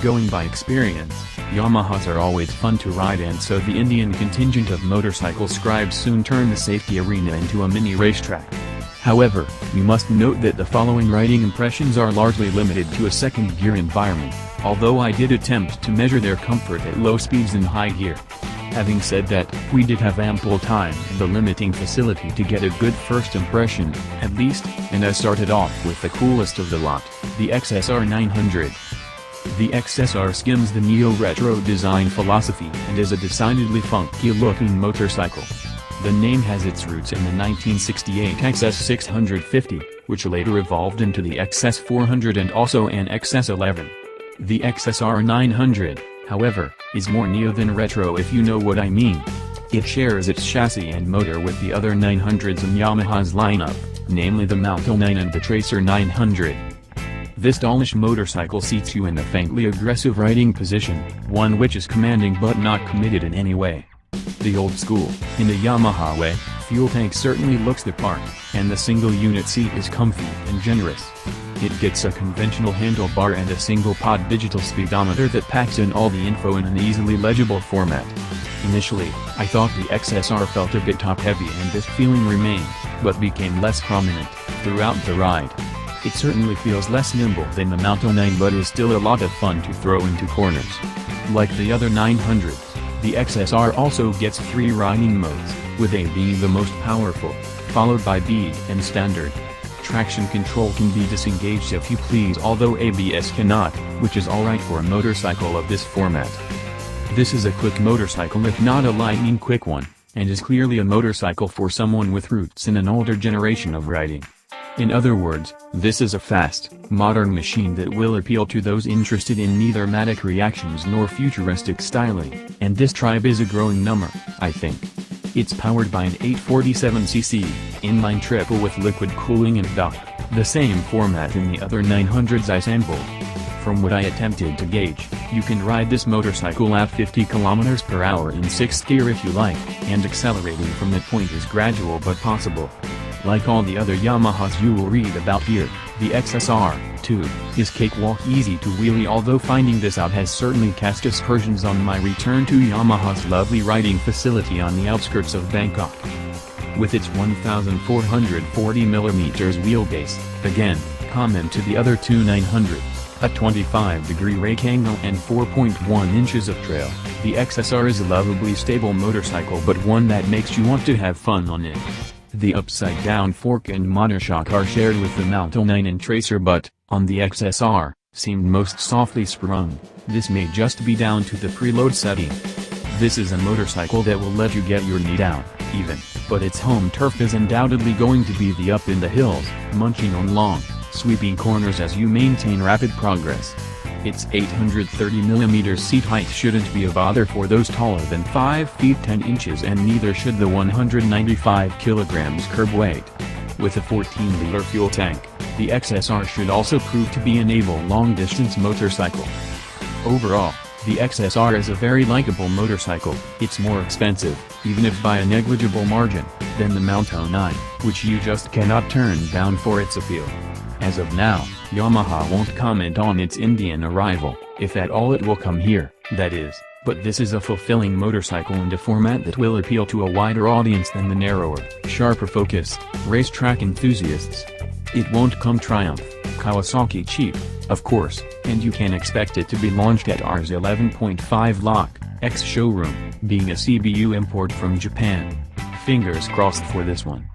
going by experience, Yamahas are always fun to ride, and so the Indian contingent of motorcycle scribes soon turned the safety arena into a mini racetrack. However, we must note that the following riding impressions are largely limited to a second-gear environment, although I did attempt to measure their comfort at low speeds in high gear. Having said that, we did have ample time and the limiting facility to get a good first impression, at least, and I started off with the coolest of the lot, the XSR900. The XSR skims the neo-retro design philosophy and is a decidedly funky-looking motorcycle. The name has its roots in the 1968 XS650, which later evolved into the XS400 and also an XS11. The XSR900, however, is more neo than retro, if you know what I mean. It shares its chassis and motor with the other 900s in Yamaha's lineup, namely the Mountain 9 and the Tracer 900. This stylish motorcycle seats you in a faintly aggressive riding position, one which is commanding but not committed in any way. The old school, in a Yamaha way, fuel tank certainly looks the part, and the single-unit seat is comfy and generous. It gets a conventional handlebar and a single-pod digital speedometer that packs in all the info in an easily legible format. Initially, I thought the XSR felt a bit top-heavy, and this feeling remained, but became less prominent, throughout the ride. It certainly feels less nimble than the Mountain 9 but is still a lot of fun to throw into corners. Like the other 900s, the XSR also gets 3 riding modes, with A being the most powerful, followed by B and Standard. Traction control can be disengaged if you please, although ABS cannot, which is alright for a motorcycle of this format. This is a quick motorcycle, if not a lightning quick one, and is clearly a motorcycle for someone with roots in an older generation of riding. In other words, this is a fast, modern machine that will appeal to those interested in neither matic reactions nor futuristic styling, and this tribe is a growing number, I think. It's powered by an 847cc, inline triple with liquid cooling and dock, the same format in the other 900s I sampled. From what I attempted to gauge, you can ride this motorcycle at 50 km/h in 6th gear if you like, and accelerating from that point is gradual but possible. Like all the other Yamahas you will read about here, the XSR, too, is cakewalk easy to wheelie, although finding this out has certainly cast aspersions on my return to Yamaha's lovely riding facility on the outskirts of Bangkok. With its 1,440mm wheelbase, again, common to the other two 900s, a 25-degree rake angle and 4.1 inches of trail, the XSR is a lovably stable motorcycle, but one that makes you want to have fun on it. The upside-down fork and monoshock are shared with the Mountain 9 and Tracer, but, on the XSR, seemed most softly sprung. This may just be down to the preload setting. This is a motorcycle that will let you get your knee down, even, but its home turf is undoubtedly going to be the up in the hills, munching on long, sweeping corners as you maintain rapid progress. Its 830mm seat height shouldn't be a bother for those taller than 5 feet 10 inches, and neither should the 195 kg curb weight. With a 14-liter fuel tank, the XSR should also prove to be an able long-distance motorcycle. Overall, the XSR is a very likable motorcycle. It's more expensive, even if by a negligible margin, than the Mountain 9, which you just cannot turn down for its appeal. As of now, Yamaha won't comment on its Indian arrival, if at all it will come here, that is, but this is a fulfilling motorcycle in a format that will appeal to a wider audience than the narrower, sharper-focused, racetrack enthusiasts. It won't come Triumph, Kawasaki cheap, of course, and you can expect it to be launched at Rs 11.5 Lock, X showroom, being a CBU import from Japan. Fingers crossed for this one.